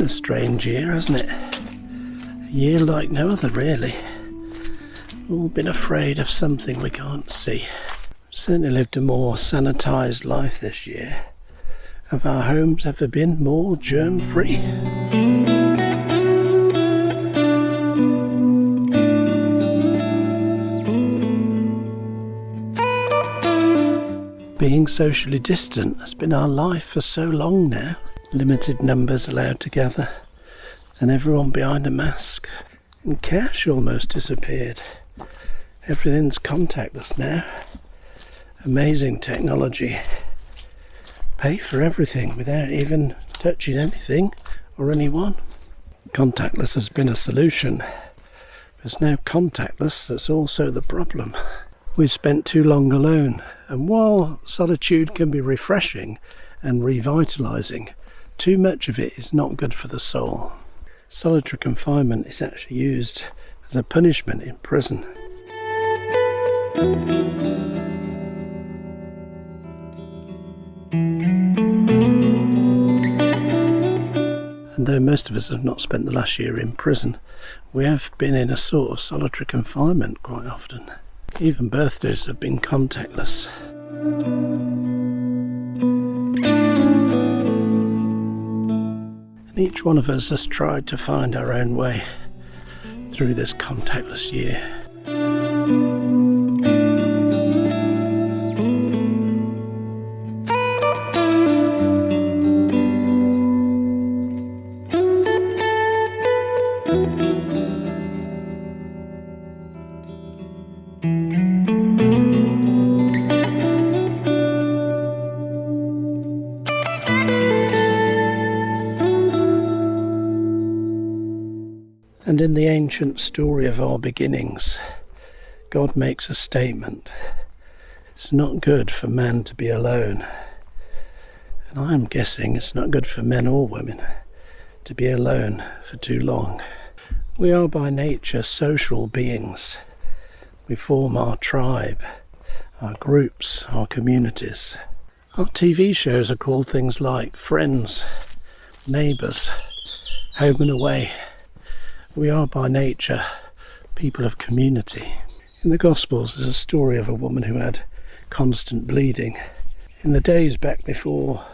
a strange year, hasn't it? A year like no other, really. We've all been afraid of something we can't see. Certainly lived a more sanitised life this year. Have our homes ever been more germ-free? Being socially distant has been our life for so long now. Limited numbers allowed to gather, and everyone behind a mask. And cash almost disappeared. Everything's contactless now. Amazing technology. Pay for everything without even touching anything or anyone. Contactless has been a solution. There's now contactless that's also the problem. We've spent too long alone, and while solitude can be refreshing and revitalising, too much of it is not good for the soul. Solitary confinement is actually used as a punishment in prison. And though most of us have not spent the last year in prison, we have been in a sort of solitary confinement quite often. Even birthdays have been contactless. And each one of us has tried to find our own way through this contactless year. And in the ancient story of our beginnings, God makes a statement. It's not good for man to be alone. And I'm guessing it's not good for men or women to be alone for too long. We are by nature social beings. We form our tribe, our groups, our communities. Our TV shows are called things like Friends, Neighbours, Home and Away. We are by nature people of community. In the Gospels there's a story of a woman who had constant bleeding. In the days back before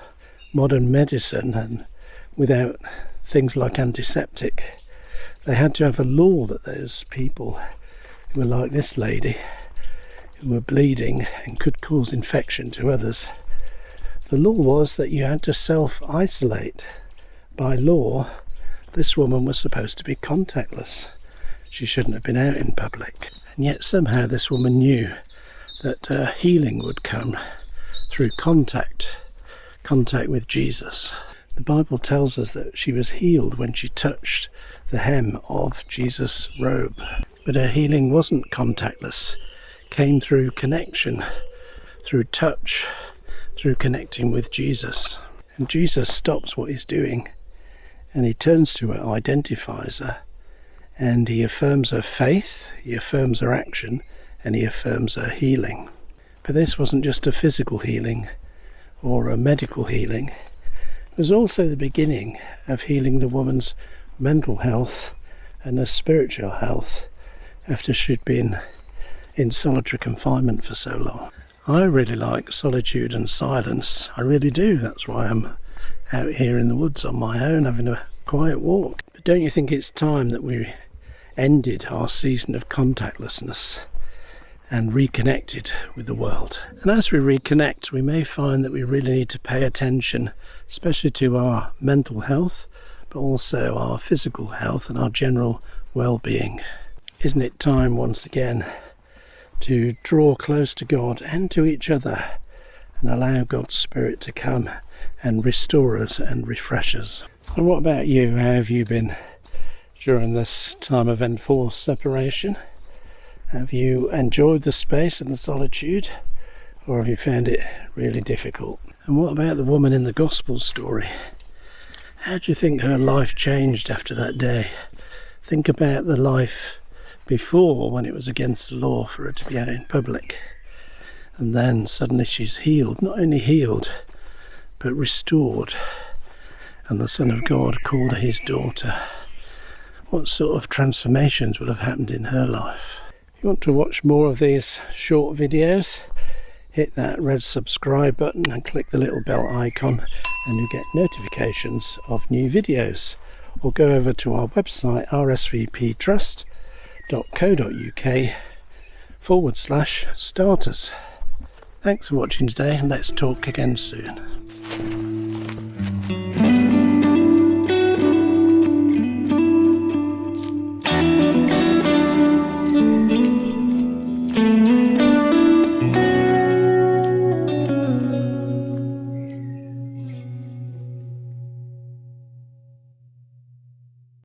modern medicine and without things like antiseptic, they had to have a law that those people who were like this lady, who were bleeding and could cause infection to others, the law was that you had to self-isolate. By law, this woman was supposed to be contactless. She shouldn't have been out in public. And yet somehow this woman knew that healing would come through contact with Jesus. The Bible tells us that she was healed when she touched the hem of Jesus' robe. But her healing wasn't contactless. It came through connection, through touch, through connecting with Jesus. And Jesus stops what he's doing, and he turns to her, identifies her, and he affirms her faith, he affirms her action, and he affirms her healing. But this wasn't just a physical healing or a medical healing. It was also the beginning of healing the woman's mental health and her spiritual health after she'd been in solitary confinement for so long. I really like solitude and silence. I really do. That's why I'm out here in the woods on my own having a quiet walk. But don't you think it's time that we ended our season of contactlessness and reconnected with the world? And as we reconnect, we may find that we really need to pay attention, especially to our mental health, but also our physical health and our general well-being. Isn't it time once again to draw close to God and to each other and allow God's Spirit to come and restore us and refresh us? And what about you? How have you been during this time of enforced separation? Have you enjoyed the space and the solitude, or have you found it really difficult? And what about the woman in the Gospel story? How do you think her life changed after that day? Think about the life before, when it was against the law for her to be out in public. And then suddenly she's healed, not only healed, but restored. and the Son of God called her his daughter, what sort of transformations will have happened in her life? If you want to watch more of these short videos, hit that red subscribe button and click the little bell icon, and you get notifications of new videos. Or go over to our website rsvptrust.co.uk/starters. Thanks for watching today, and let's talk again soon.